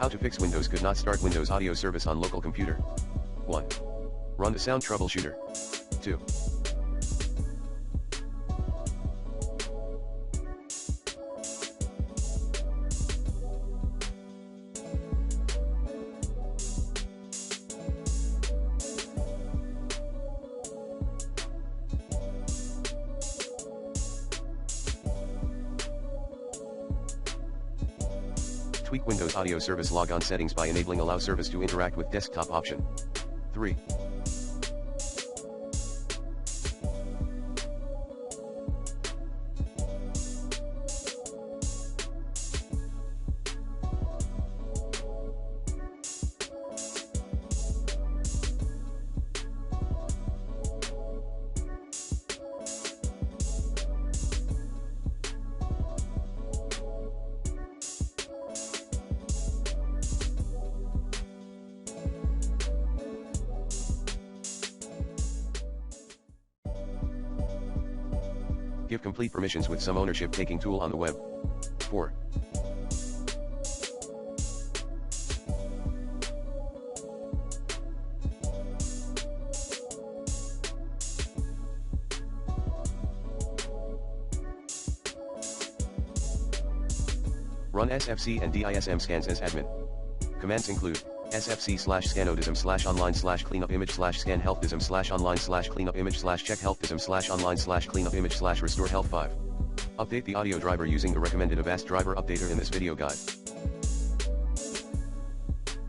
How to fix Windows could not start Windows audio service on local computer. 1. Run the sound troubleshooter. 2. Tweak Windows audio service logon settings by enabling allow service to interact with desktop option. 3. Give complete permissions with some ownership taking tool on the web. 4. Run SFC and DISM scans as admin. Commands include sfc/scanodism/online/cleanup image/scan healthdism/online/cleanup image/check healthdism/online/cleanup image/restore health 5. Update the audio driver using the recommended Avast driver updater in this video guide.